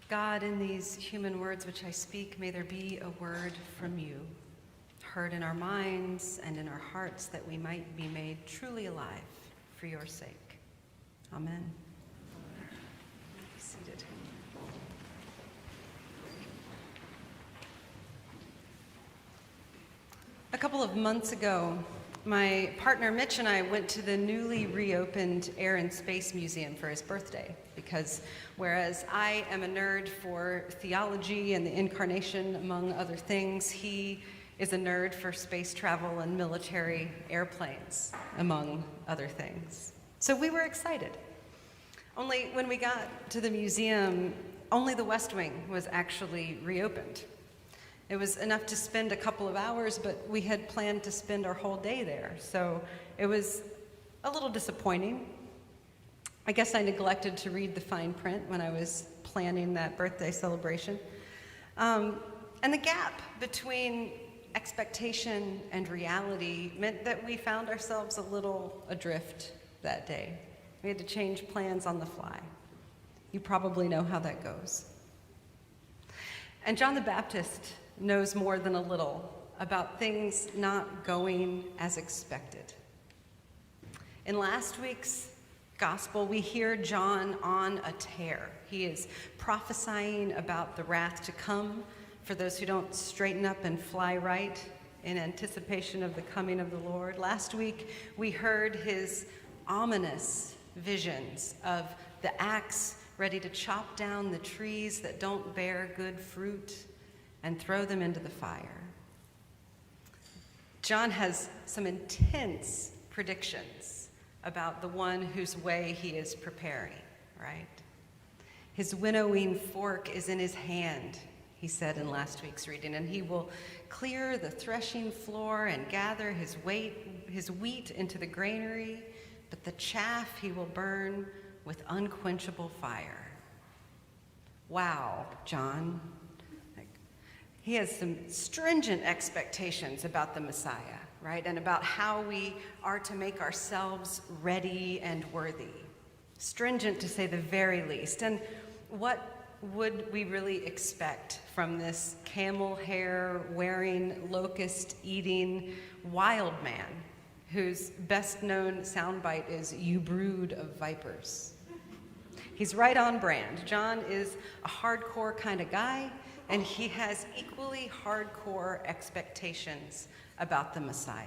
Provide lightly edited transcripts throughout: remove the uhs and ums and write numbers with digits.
God, in these human words which I speak, may there be a word from you, heard in our minds and in our hearts, that we might be made truly alive for your sake. Amen. Be seated. A couple of months ago, my partner Mitch and I went to the newly reopened Air and Space Museum for his birthday, because whereas I am a nerd for theology and the incarnation, among other things, he is a nerd for space travel and military airplanes, among other things. So we were excited. Only when we got to the museum, only the West Wing was actually reopened. It was enough to spend a couple of hours, but we had planned to spend our whole day there. So it was a little disappointing. I guess I neglected to read the fine print when I was planning that birthday celebration. And the gap between expectation and reality meant that we found ourselves a little adrift that day. We had to change plans on the fly. You probably know how that goes. And John the Baptist knows more than a little about things not going as expected. In last week's gospel, we hear John on a tear. He is prophesying about the wrath to come for those who don't straighten up and fly right in anticipation of the coming of the Lord. Last week, we heard his ominous visions of the axe ready to chop down the trees that don't bear good fruit and throw them into the fire. John has some intense predictions about the one whose way he is preparing, right? His winnowing fork is in his hand, he said in last week's reading, and he will clear the threshing floor and gather his wheat into the granary, but the chaff he will burn with unquenchable fire. Wow, John. He has some stringent expectations about the Messiah, right? And about how we are to make ourselves ready and worthy. Stringent, to say the very least. And what would we really expect from this camel hair wearing, locust eating wild man whose best known soundbite is "You brood of vipers"? He's right on brand. John is a hardcore kind of guy, and he has equally hardcore expectations about the Messiah.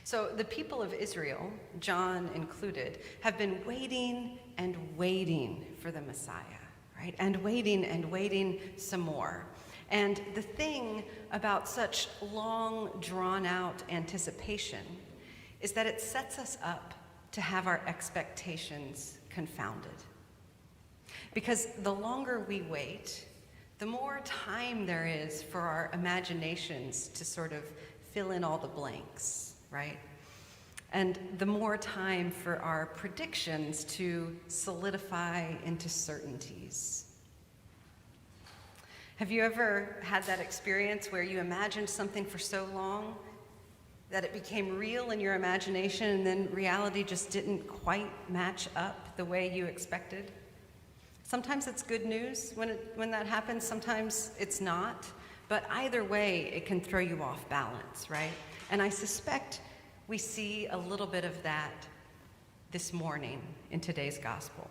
So the people of Israel, John included, have been waiting and waiting for the Messiah, right? And waiting some more. And the thing about such long, drawn-out anticipation is that it sets us up to have our expectations confounded. Because the longer we wait, the more time there is for our imaginations to sort of fill in all the blanks, right? And the more time for our predictions to solidify into certainties. Have you ever had that experience where you imagined something for so long that it became real in your imagination and then reality just didn't quite match up the way you expected? Sometimes it's good news when that happens, sometimes it's not, but either way, it can throw you off balance, right? And I suspect we see a little bit of that this morning in today's gospel.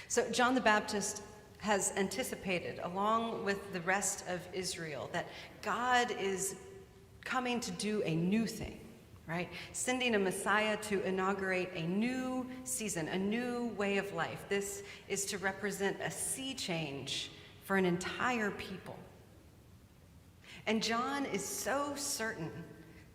So John the Baptist has anticipated, along with the rest of Israel, that God is coming to do a new thing, right? Sending a Messiah to inaugurate a new season, a new way of life. This is to represent a sea change for an entire people. And John is so certain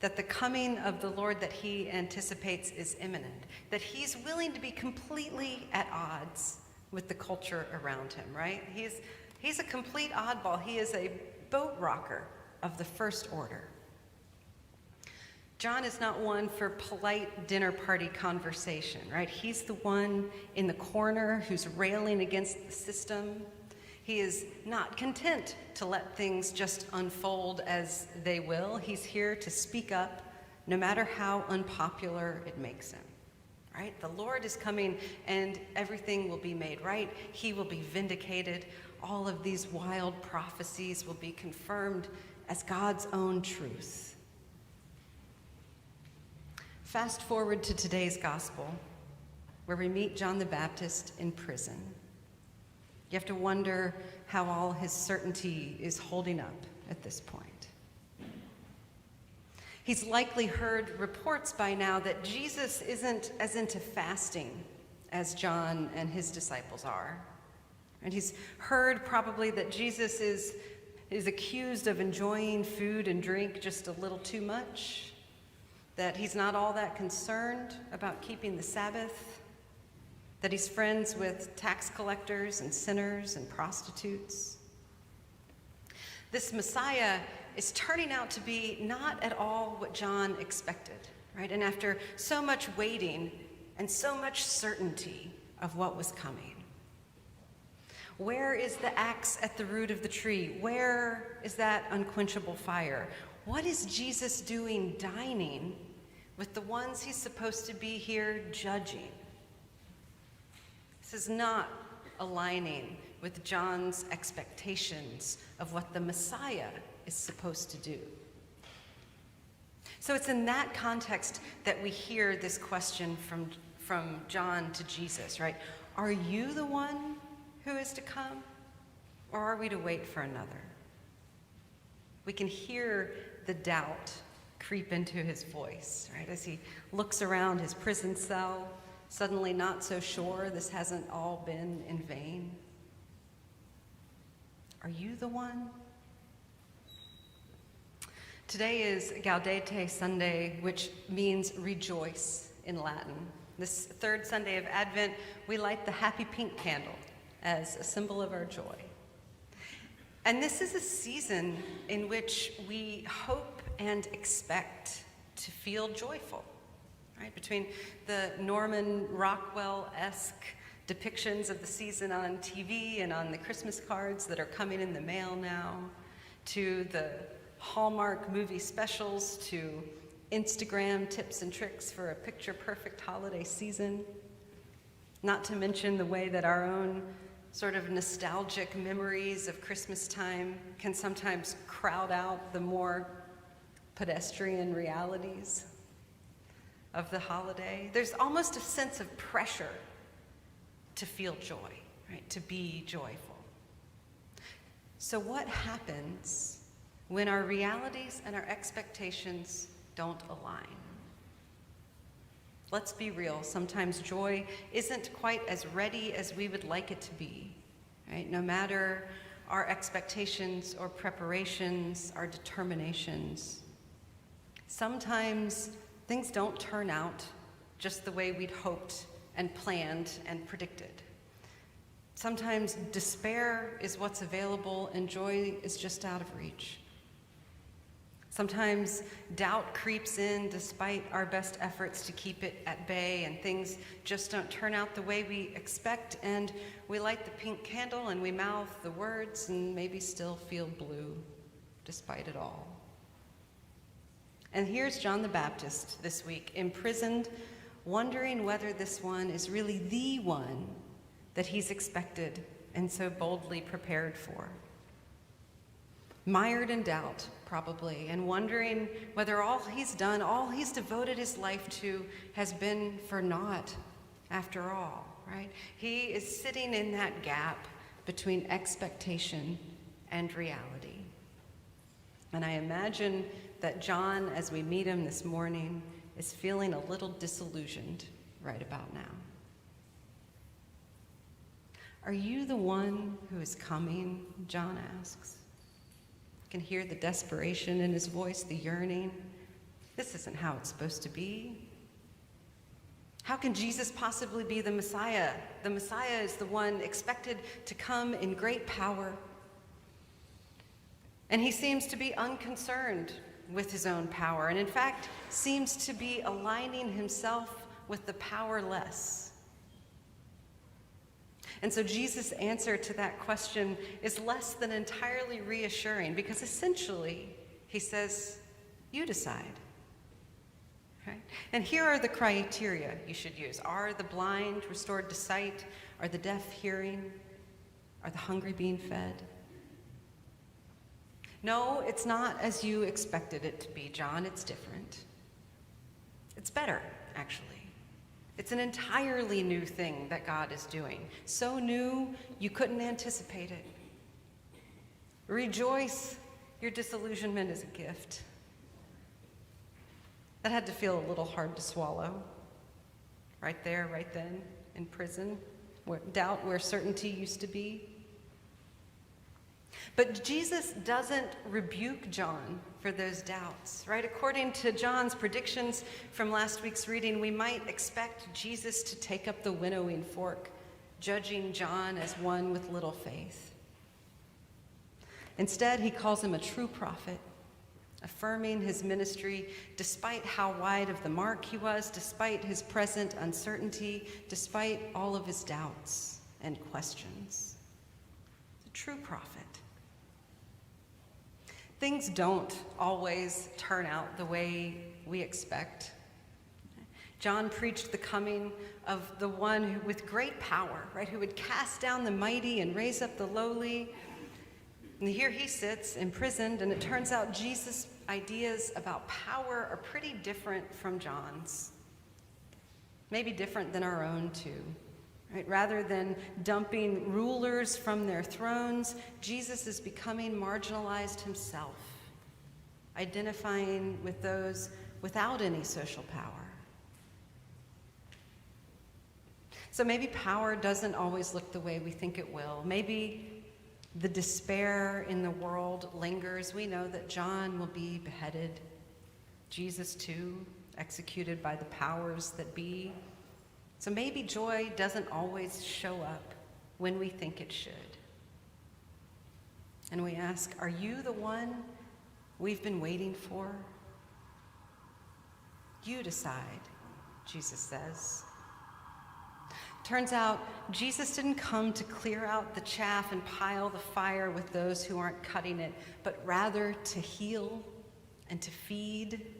that the coming of the Lord that he anticipates is imminent, that he's willing to be completely at odds with the culture around him, right? He's a complete oddball. He is a boat rocker of the first order. John is not one for polite dinner party conversation, right? He's the one in the corner who's railing against the system. He is not content to let things just unfold as they will. He's here to speak up, no matter how unpopular it makes him, right? The Lord is coming and everything will be made right. He will be vindicated. All of these wild prophecies will be confirmed as God's own truth. Fast forward to today's gospel, where we meet John the Baptist in prison. You have to wonder how all his certainty is holding up at this point. He's likely heard reports by now that Jesus isn't as into fasting as John and his disciples are. And he's heard probably that Jesus is accused of enjoying food and drink just a little too much, that he's not all that concerned about keeping the Sabbath, that he's friends with tax collectors and sinners and prostitutes. This Messiah is turning out to be not at all what John expected, right? And after so much waiting and so much certainty of what was coming, where is the axe at the root of the tree? Where is that unquenchable fire? What is Jesus doing dining with the ones he's supposed to be here judging? This is not aligning with John's expectations of what the Messiah is supposed to do. So it's in that context that we hear this question from John to Jesus, right? Are you the one who is to come, or are we to wait for another? We can hear the doubt creep into his voice, right? As he looks around his prison cell, suddenly not so sure this hasn't all been in vain. Are you the one? Today is Gaudete Sunday, which means rejoice in Latin. This third Sunday of Advent, we light the happy pink candle as a symbol of our joy. And this is a season in which we hope and expect to feel joyful, right? Between the Norman Rockwell-esque depictions of the season on TV and on the Christmas cards that are coming in the mail now, to the Hallmark movie specials, to Instagram tips and tricks for a picture-perfect holiday season, not to mention the way that our own sort of nostalgic memories of Christmas time can sometimes crowd out the more pedestrian realities of the holiday. There's almost a sense of pressure to feel joy, right? To be joyful. So what happens when our realities and our expectations don't align? Let's be real. Sometimes joy isn't quite as ready as we would like it to be, right? No matter our expectations or preparations, our determinations. Sometimes things don't turn out just the way we'd hoped and planned and predicted. Sometimes despair is what's available and joy is just out of reach. Sometimes doubt creeps in despite our best efforts to keep it at bay, and things just don't turn out the way we expect, and we light the pink candle and we mouth the words and maybe still feel blue despite it all. And here's John the Baptist this week, imprisoned, wondering whether this one is really the one that he's expected and so boldly prepared for. Mired in doubt, probably, and wondering whether all he's done, all he's devoted his life to, has been for naught after all, right? He is sitting in that gap between expectation and reality. And I imagine that John, as we meet him this morning, is feeling a little disillusioned right about now. Are you the one who is coming? John asks. You can hear the desperation in his voice, the yearning. This isn't how it's supposed to be. How can Jesus possibly be the Messiah? The Messiah is the one expected to come in great power. And he seems to be unconcerned with his own power, and in fact, seems to be aligning himself with the powerless. And so Jesus' answer to that question is less than entirely reassuring, because essentially he says, you decide. Right? And here are the criteria you should use. Are the blind restored to sight? Are the deaf hearing? Are the hungry being fed? No, it's not as you expected it to be, John. It's different. It's better, actually. It's an entirely new thing that God is doing. So new, you couldn't anticipate it. Rejoice, your disillusionment is a gift. That had to feel a little hard to swallow. Right there, right then, in prison, where doubt where certainty used to be. But Jesus doesn't rebuke John for those doubts, right? According to John's predictions from last week's reading, we might expect Jesus to take up the winnowing fork, judging John as one with little faith. Instead, he calls him a true prophet, affirming his ministry despite how wide of the mark he was, despite his present uncertainty, despite all of his doubts and questions. A true prophet. Things don't always turn out the way we expect. John preached the coming of the one who, with great power, right, who would cast down the mighty and raise up the lowly. And here he sits imprisoned, and it turns out Jesus' ideas about power are pretty different from John's. Maybe different than our own, too. Right? Rather than dumping rulers from their thrones, Jesus is becoming marginalized himself, identifying with those without any social power. So maybe power doesn't always look the way we think it will. Maybe the despair in the world lingers. We know that John will be beheaded. Jesus, too, executed by the powers that be. So maybe joy doesn't always show up when we think it should. And we ask, are you the one we've been waiting for? You decide, Jesus says. Turns out, Jesus didn't come to clear out the chaff and pile the fire with those who aren't cutting it, but rather to heal and to feed,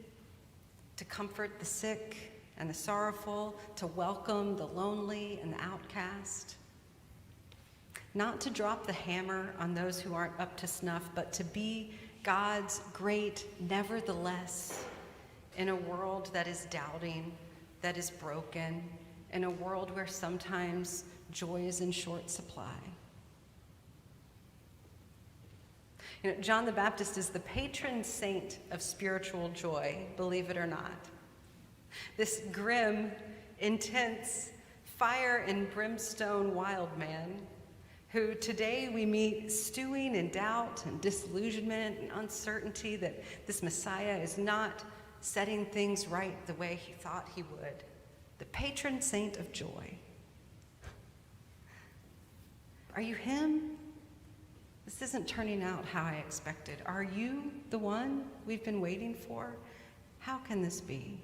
to comfort the sick and the sorrowful, to welcome the lonely and the outcast. Not to drop the hammer on those who aren't up to snuff, but to be God's great nevertheless in a world that is doubting, that is broken, in a world where sometimes joy is in short supply. You know, John the Baptist is the patron saint of spiritual joy, believe it or not. This grim, intense, fire and brimstone wild man who today we meet stewing in doubt and disillusionment and uncertainty that this Messiah is not setting things right the way he thought he would. The patron saint of joy. Are you him? This isn't turning out how I expected. Are you the one we've been waiting for? How can this be?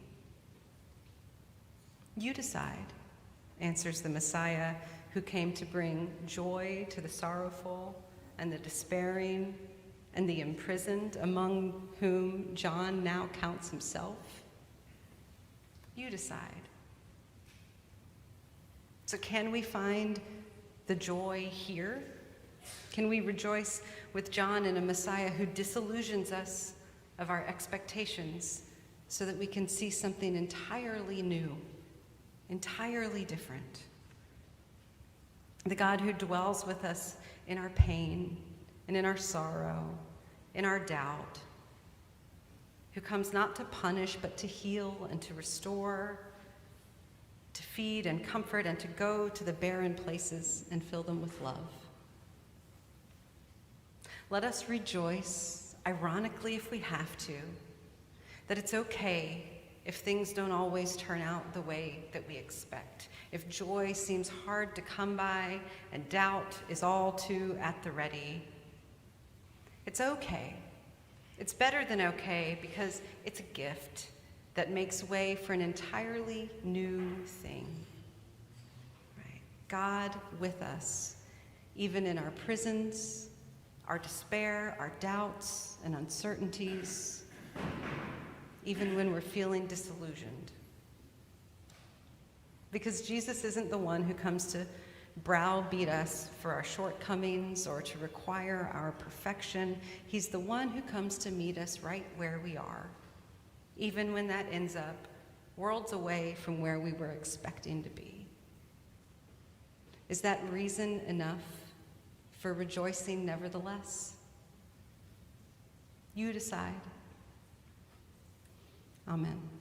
You decide, answers the Messiah who came to bring joy to the sorrowful and the despairing and the imprisoned, among whom John now counts himself. You decide. So can we find the joy here? Can we rejoice with John in a Messiah who disillusions us of our expectations so that we can see something entirely new, entirely different? The God who dwells with us in our pain and in our sorrow, in our doubt, who comes not to punish but to heal and to restore, to feed and comfort and to go to the barren places and fill them with love. Let us rejoice, ironically if we have to, that it's okay if things don't always turn out the way that we expect. If joy seems hard to come by and doubt is all too at the ready, it's okay. It's better than okay because it's a gift that makes way for an entirely new thing. Right? God with us, even in our prisons, our despair, our doubts and uncertainties, even when we're feeling disillusioned. Because Jesus isn't the one who comes to browbeat us for our shortcomings or to require our perfection. He's the one who comes to meet us right where we are, even when that ends up worlds away from where we were expecting to be. Is that reason enough for rejoicing nevertheless? You decide. Amen.